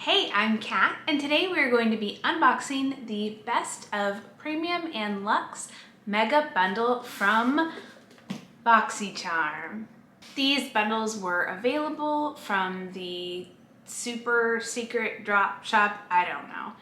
Hey, I'm Kat, and today we're going to be unboxing the best of Premium and Luxe Mega Bundle from Boxycharm. These bundles were available from the super secret drop shop, I don't know,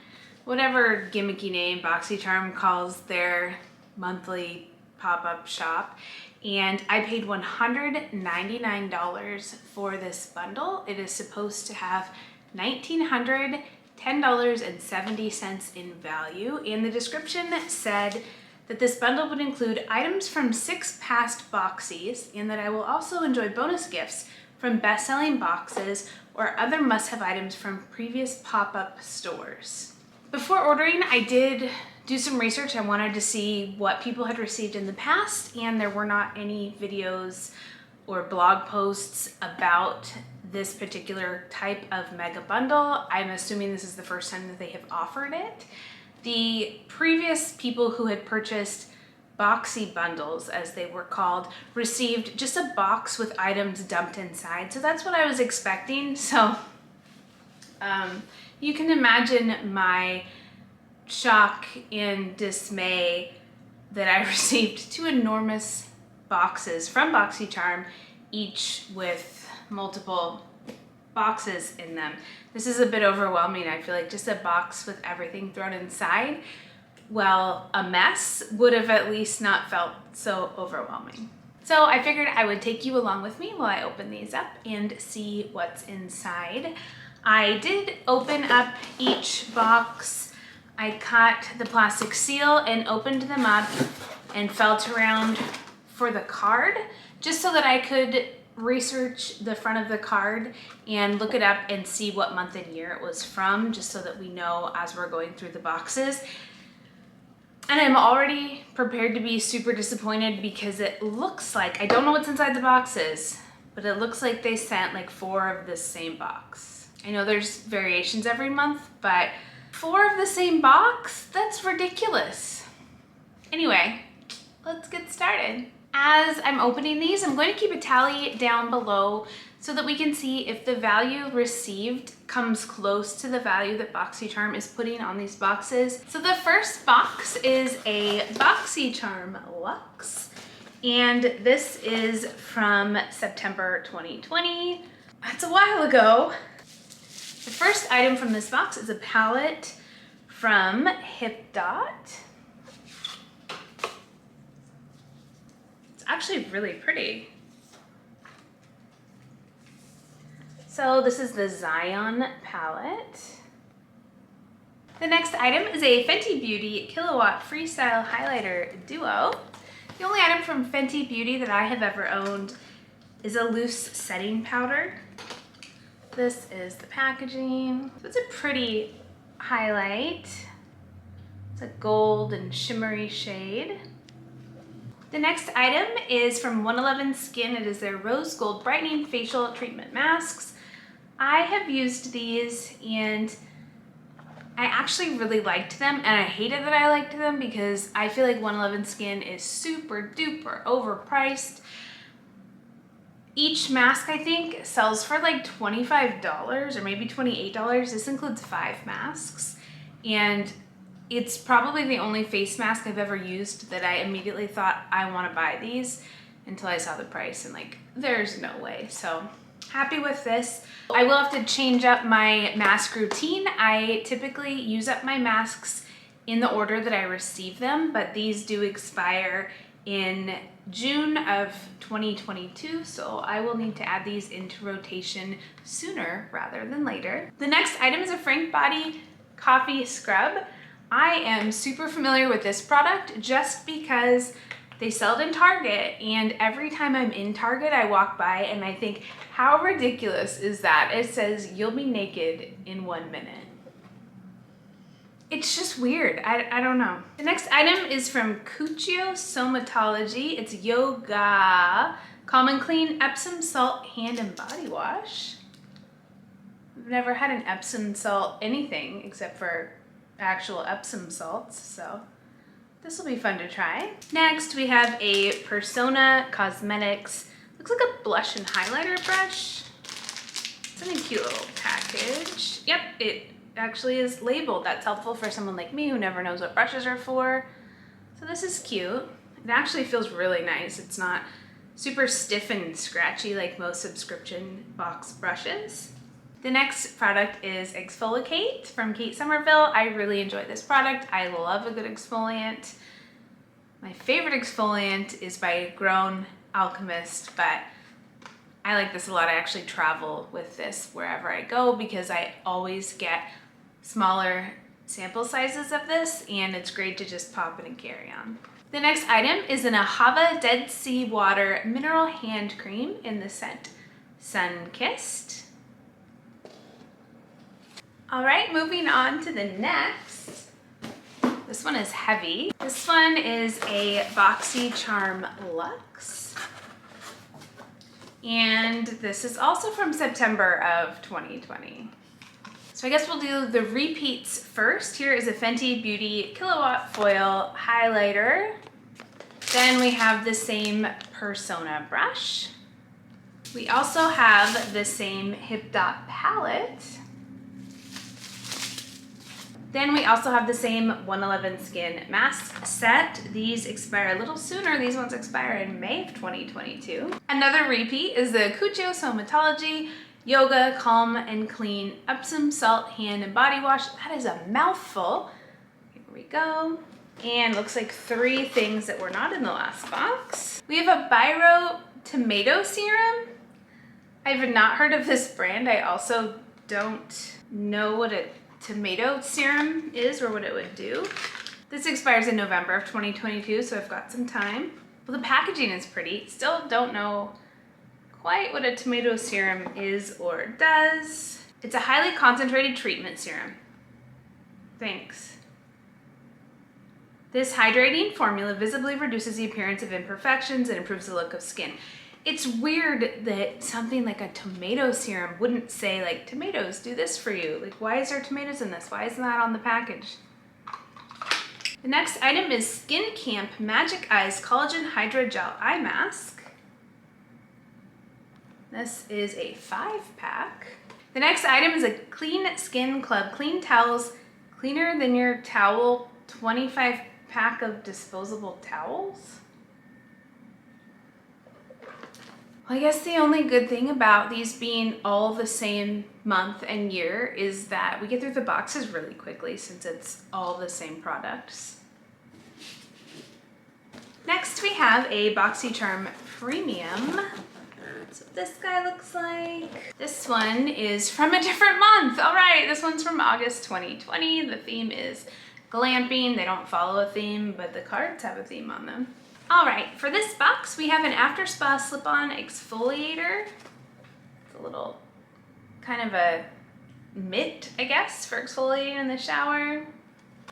whatever gimmicky name Boxycharm calls their monthly pop-up shop. And I paid $199 for this bundle. It is supposed to have $1,910.70 in value, and the description said that this bundle would include items from 6 past Boxys and that I will also enjoy bonus gifts from best-selling boxes or other must-have items from previous pop-up stores. Before ordering, I did do some research. I wanted to see what people had received in the past, and there were not any videos or blog posts about this particular type of mega bundle. I'm assuming this is the first time that they have offered it. The previous people who had purchased Boxy bundles, as they were called, received just a box with items dumped inside. So that's what I was expecting. So you can imagine my shock and dismay that I received 2 enormous boxes from Boxycharm, each with multiple boxes in them. This is a bit overwhelming. I feel like just a box with everything thrown inside, well, a mess would have at least not felt so overwhelming. So I figured I would take you along with me while I open these up and see what's inside. I did open up each box. I cut the plastic seal and opened them up and felt around for the card just so that I could research the front of the card and look it up and see what month and year it was from, just so that we know as we're going through the boxes. And I'm already prepared to be super disappointed because it looks like, I don't know what's inside the boxes, but it looks like they sent like 4 of the same box. I know there's variations every month, but 4 of the same box? That's ridiculous. Anyway, let's get started. As I'm opening these, I'm going to keep a tally down below so that we can see if the value received comes close to the value that Boxycharm is putting on these boxes. So the first box is a Boxycharm Luxe, and this is from September 2020. That's a while ago. The first item from this box is a palette from HIPDOT. It's actually really pretty. So this is the Zion palette. The next item is a Fenty Beauty Killawatt Freestyle Highlighter Duo. The only item from Fenty Beauty that I have ever owned is a loose setting powder. This is the packaging. It's a pretty highlight. It's a gold and shimmery shade. The next item is from 111 Skin. It is their Rose Gold Brightening Facial Treatment Masks. I have used these and I actually really liked them, and I hated that I liked them because I feel like 111 Skin is super duper overpriced. Each mask, I think, sells for like $25 or maybe $28. This includes 5 masks, and it's probably the only face mask I've ever used that I immediately thought I want to buy these until I saw the price and like, there's no way. So happy with this. I will have to change up my mask routine. I typically use up my masks in the order that I receive them, but these do expire in June of 2022, so I will need to add these into rotation sooner rather than later. The next item is a Frank Body Coffee Scrub. I am super familiar with this product just because they sell it in Target, and every time I'm in Target I walk by and I think, how ridiculous is that? It says you'll be naked in 1 minute. It's just weird. I don't know. The next item is from CUCCIO Somatology. It's Yoga Calm and Clean Epsom Salt Hand and Body Wash. I've never had an Epsom salt anything except for actual Epsom salts, so this will be fun to try. Next, we have a Persona Cosmetics, looks like a blush and highlighter brush. It's in a cute little pack. package. Yep, it actually is labeled. That's helpful for someone like me who never knows what brushes are for. So this is cute. It actually feels really nice. It's not super stiff and scratchy like most subscription box brushes. The next product is EXFOLIKATE from Kate Somerville. I really enjoy this product. I love a good exfoliant. My favorite exfoliant is by Grown Alchemist, but I like this a lot. I actually travel with this wherever I go because I always get smaller sample sizes of this, and it's great to just pop in and carry on. The next item is an AHAVA Deadsea Water Mineral Hand Cream in the scent Sun-Kissed. All right, moving on to the next. This one is heavy. This one is a Boxycharm Luxe. And this is also from September of 2020. So I guess we'll do the repeats first. Here is a Fenty Beauty Kilowatt Foil Highlighter. Then we have the same Persona brush. We also have the same HIPDOT palette. Then we also have the same 111 Skin mask set. These expire a little sooner. These ones expire in May of 2022. Another repeat is the CUCCIO Somatology Yoga Calm and Clean Epsom Salt Hand and Body Wash. That is a mouthful. Here we go. And looks like 3 things that were not in the last box. We have a BYROE Tomato Serum. I've not heard of this brand. I also don't know what a tomato serum is or what it would do. This expires in November of 2022, so I've got some time. Well, the packaging is pretty. Still don't know quite what a tomato serum is or does. It's a highly concentrated treatment serum. Thanks. This hydrating formula visibly reduces the appearance of imperfections and improves the look of skin. It's weird that something like a tomato serum wouldn't say like, tomatoes do this for you. Like, why is there tomatoes in this? Why isn't that on the package? The next item is Skin Camp Magic Eyes Collagen Hydra Gel Eye Mask. This is a 5-pack. The next item is a Clean Skin Club Clean Towels, cleaner than your towel, 25-pack of disposable towels. Well, I guess the only good thing about these being all the same month and year is that we get through the boxes really quickly since it's all the same products. Next we have a Boxycharm Premium. That's what this guy looks like. This one is from a different month. All right, this one's from August 2020. The theme is glamping. They don't follow a theme, but the cards have a theme on them. All right, for this box, we have an Afterspa slip-on exfoliator. It's a little kind of a mitt, I guess, for exfoliating in the shower.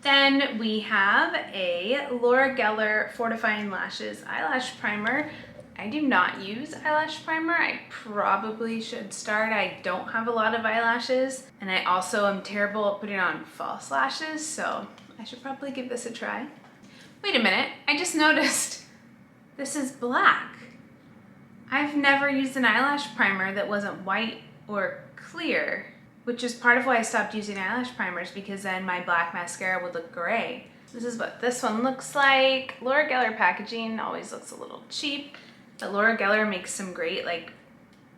Then we have a Laura Geller Fortifying Lashes Eyelash Primer. I do not use eyelash primer. I probably should start. I don't have a lot of eyelashes, and I also am terrible at putting on false lashes, so I should probably give this a try. Wait a minute, I just noticed this is black. I've never used an eyelash primer that wasn't white or clear, which is part of why I stopped using eyelash primers, because then my black mascara would look gray. This is what this one looks like. Laura Geller packaging always looks a little cheap, but Laura Geller makes some great like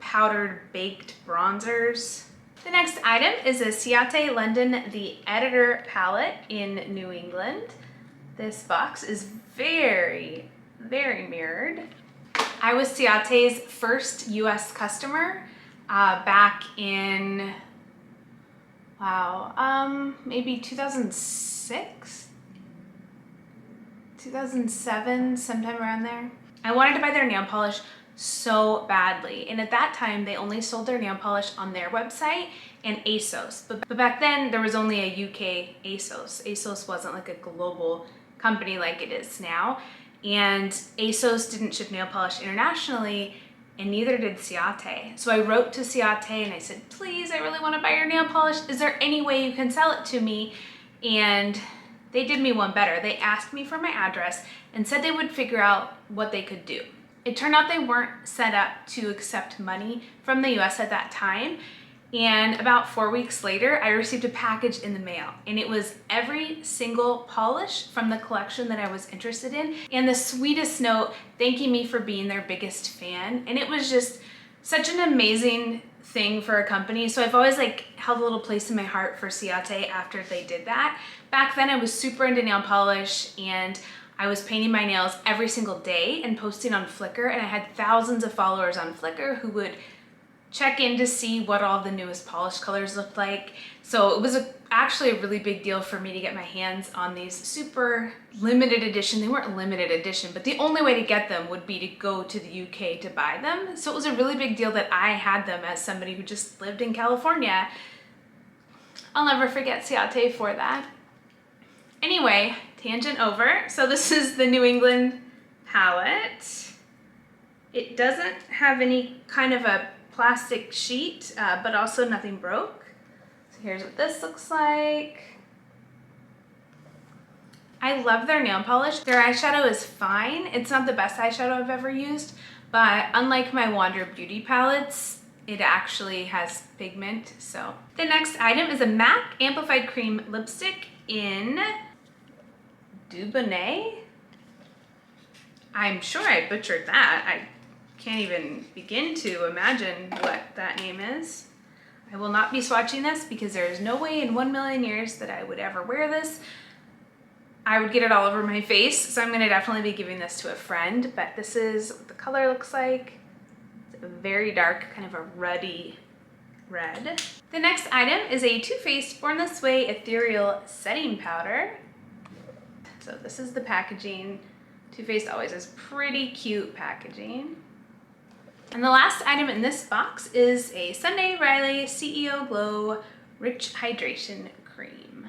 powdered baked bronzers. The next item is a Ciate London The Editor palette in New England. This box is very, very mirrored. I was Ciate's first US customer back in, maybe 2006? 2007, sometime around there. I wanted to buy their nail polish so badly, and at that time they only sold their nail polish on their website and ASOS, but back then there was only a UK ASOS. ASOS wasn't like a global company like it is now, and ASOS didn't ship nail polish internationally, and neither did Ciate. So I wrote to Ciate and I said, please, I really want to buy your nail polish. Is there any way you can sell it to me? And they did me one better. They asked me for my address and said they would figure out what they could do. It turned out they weren't set up to accept money from the US at that time, And about 4 weeks later, I received a package in the mail, and it was every single polish from the collection that I was interested in, and the sweetest note thanking me for being their biggest fan. And it was just such an amazing thing for a company. So I've always like held a little place in my heart for Ciate after they did that. Back then I was super into nail polish, and I was painting my nails every single day and posting on Flickr, and I had thousands of followers on Flickr who would check in to see what all the newest polish colors looked like. So it was actually a really big deal for me to get my hands on these super limited edition. They weren't limited edition, but the only way to get them would be to go to the UK to buy them. So it was a really big deal that I had them as somebody who just lived in California. I'll never forget Ciate for that. Anyway, tangent over. So this is the New England palette. It doesn't have any kind of a plastic sheet, but also nothing broke. So here's what this looks like. I love their nail polish. Their eyeshadow is fine. It's not the best eyeshadow I've ever used, but unlike my Wander Beauty palettes, it actually has pigment. So the next item is a MAC Amplified Cream Lipstick in Dubonnet. I'm sure I butchered that. I can't even begin to imagine what that name is. I will not be swatching this because there is no way in 1,000,000 years that I would ever wear this. I would get it all over my face, so I'm gonna definitely be giving this to a friend, but this is what the color looks like. It's a very dark, kind of a ruddy red. The next item is a Too Faced Born This Way Ethereal Setting Powder. So this is the packaging. Too Faced always has pretty cute packaging. And the last item in this box is a Sunday Riley CEO Glow Rich Hydration Cream.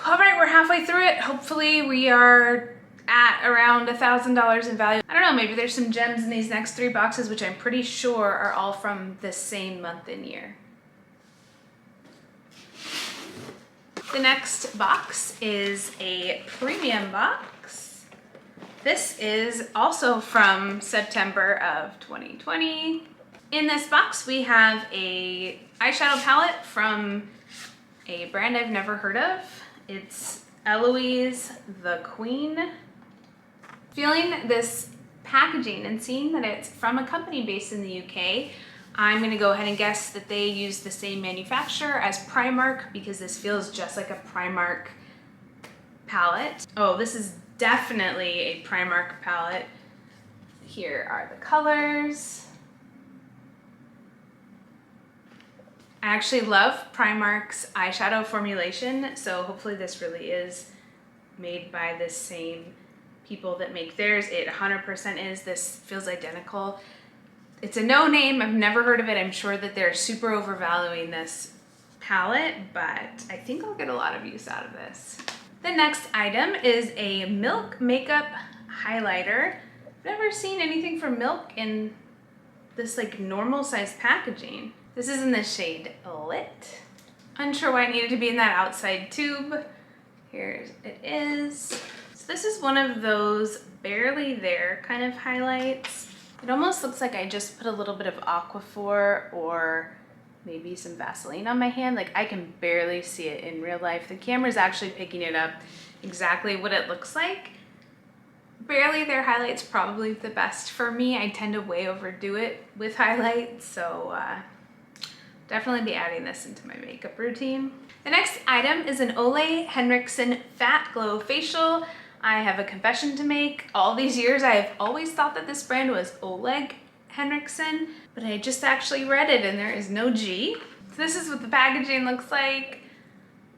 All right, we're halfway through it. Hopefully we are at around $1,000 in value. I don't know, maybe there's some gems in these next 3 boxes, which I'm pretty sure are all from the same month and year. The next box is a premium box. This is also from September of 2020. In this box, we have a eyeshadow palette from a brand I've never heard of. It's ELOISE the Queen. Feeling this packaging and seeing that it's from a company based in the UK, I'm gonna go ahead and guess that they use the same manufacturer as Primark, because this feels just like a Primark palette. Oh, this is definitely a Primark palette. Here are the colors. I actually love Primark's eyeshadow formulation, so hopefully this really is made by the same people that make theirs. It 100% is. This feels identical. It's a no name. I've never heard of it. I'm sure that they're super overvaluing this palette, but I think I'll get a lot of use out of this. The next item is a Milk Makeup Highlighter. I've never seen anything from Milk in this like normal size packaging. This is in the shade Lit. Unsure why it needed to be in that outside tube. Here it is. So this is one of those barely there kind of highlights. It almost looks like I just put a little bit of Aquaphor or maybe some Vaseline on my hand. Like I can barely see it in real life. The camera's actually picking it up exactly what it looks like. Barely there highlight's probably the best for me. I tend to way overdo it with highlights, so definitely be adding this into my makeup routine. The next item is an Ole Henriksen Fat Glow Facial. I have a confession to make. All these years I have always thought that this brand was Oleg Henriksen, but I just actually read it and there is no G. So this is what the packaging looks like.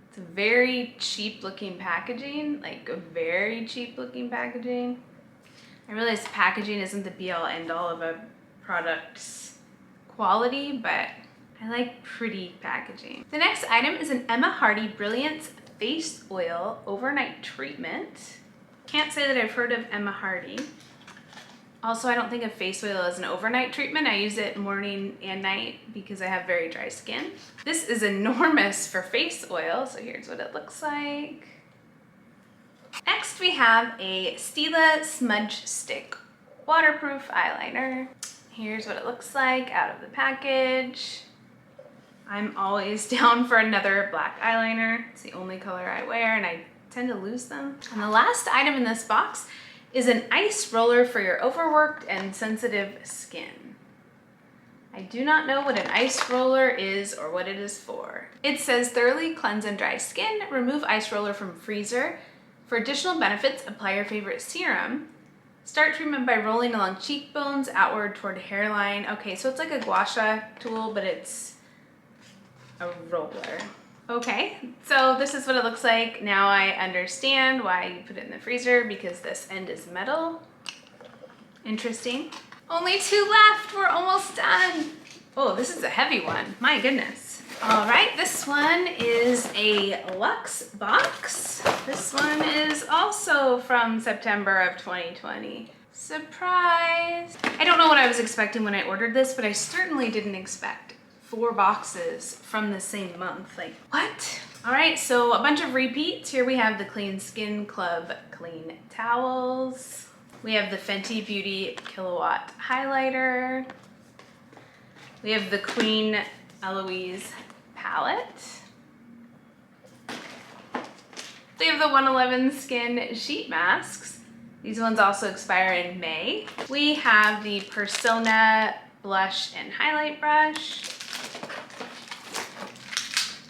It's a very cheap looking packaging, like a very cheap looking packaging. I realize packaging isn't the be all end all of a product's quality, but I like pretty packaging. The next item is an Emma Hardie Brilliance Face Oil Overnight Treatment. Can't say that I've heard of Emma Hardie. Also, I don't think of face oil as an overnight treatment. I use it morning and night because I have very dry skin. This is enormous for face oil, so here's what it looks like. Next, we have a STILA Smudge Stick Waterproof Eyeliner. Here's what it looks like out of the package. I'm always down for another black eyeliner. It's the only color I wear and I tend to lose them. And the last item in this box is an ice roller for your overworked and sensitive skin. I do not know what an ice roller is or what it is for. It says thoroughly cleanse and dry skin, remove ice roller from freezer. For additional benefits, apply your favorite serum. Start treatment by rolling along cheekbones, outward toward hairline. Okay, so it's like a gua sha tool, but it's a roller. Okay, so this is what it looks like. Now I understand why you put it in the freezer, because this end is metal. Interesting. Only 2 left, we're almost done. Oh, this is a heavy one, my goodness. All right, this one is a Luxe box. This one is also from September of 2020. Surprise! I don't know what I was expecting when I ordered this, but I certainly didn't expect 4 boxes from the same month. Like, what? All right, so a bunch of repeats. Here we have the Clean Skin Club Clean Towels. We have the Fenty Beauty Kilowatt Highlighter. We have the Queen Eloise Palette. We have the 111 Skin Sheet Masks. These ones also expire in May. We have the Persona Blush and Highlight Brush.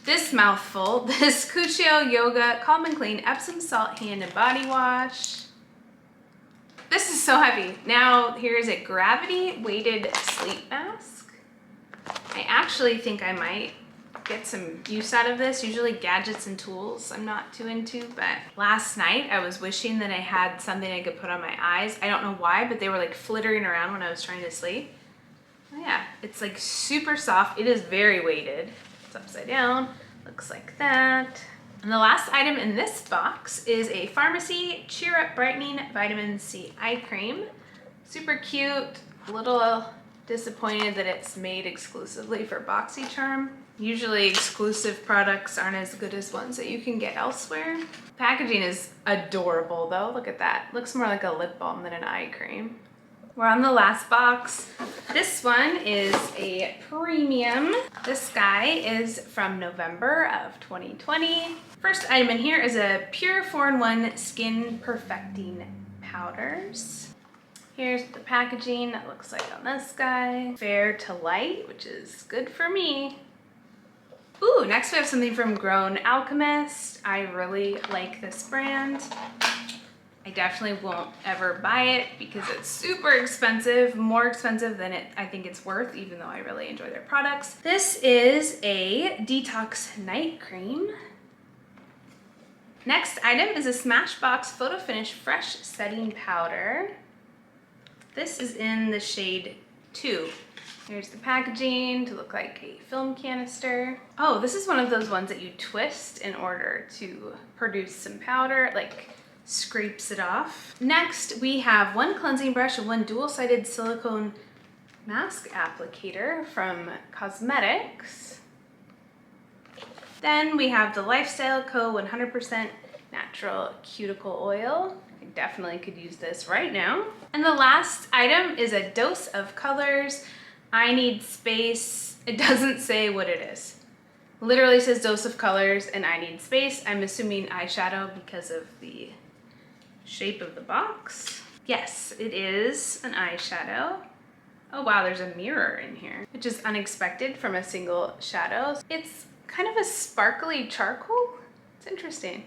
This mouthful, this CUCCIO Yoga Calm and Clean Epsom Salt Hand and Body Wash. This is so heavy. Now here's a gravity weighted sleep mask. I actually think I might get some use out of this. Usually gadgets and tools I'm not too into, but last night I was wishing that I had something I could put on my eyes. I don't know why, but they were like flittering around when I was trying to sleep. Oh yeah, it's like super soft. It is very weighted. It's upside down, looks like that. And the last item in this box is a Pharmacy Cheer Up Brightening Vitamin C Eye Cream. Super cute, a little disappointed that it's made exclusively for Boxycharm. Usually exclusive products aren't as good as ones that you can get elsewhere. Packaging is adorable though, look at that. Looks more like a lip balm than an eye cream. We're on the last box. This one is a premium. This guy is from November of 2020. First item in here is a Pure 4-in-1 Skin Perfecting Powders. Here's the packaging that looks like on this guy. Fair to light, which is good for me. Ooh, next we have something from Grown Alchemist. I really like this brand. I definitely won't ever buy it because it's super expensive, more expensive than I think it's worth, even though I really enjoy their products. This is a Detox Night Cream. Next item is a SMASHBOX Photo Finish Fresh Setting Powder. This is in the shade 2. Here's the packaging to look like a film canister. Oh, this is one of those ones that you twist in order to produce some powder, like scrapes it off. Next, we have one cleansing brush and one dual-sided silicone mask applicator from Cosmetics. Then we have the Lifestyle Co. 100% Natural Cuticle Oil. I definitely could use this right now. And the last item is a Dose of Colors. I Need Space. It doesn't say what it is. Literally says Dose of Colors and I Need Space. I'm assuming eyeshadow because of the shape of the box. Yes, it is an eyeshadow. Oh wow, there's a mirror in here, which is unexpected from a single shadow. It's kind of a sparkly charcoal. It's interesting.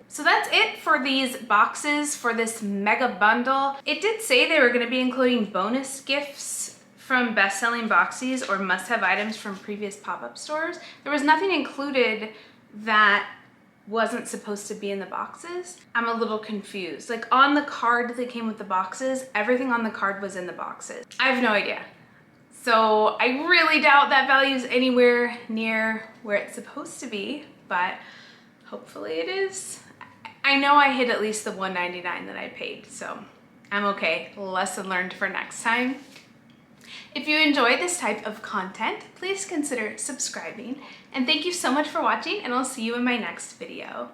So that's it for these boxes for this mega bundle. It did say they were going to be including bonus gifts from best-selling Boxys or must-have items from previous pop-up stores. There was nothing included that wasn't supposed to be in the boxes. I'm a little confused. Like on the card that came with the boxes, everything on the card was in the boxes. I have no idea. So I really doubt that value is anywhere near where it's supposed to be, but hopefully it is. I know I hit at least the $1.99 that I paid, so I'm okay. Lesson learned for next time. If you enjoy this type of content, please consider subscribing. And thank you so much for watching, and I'll see you in my next video.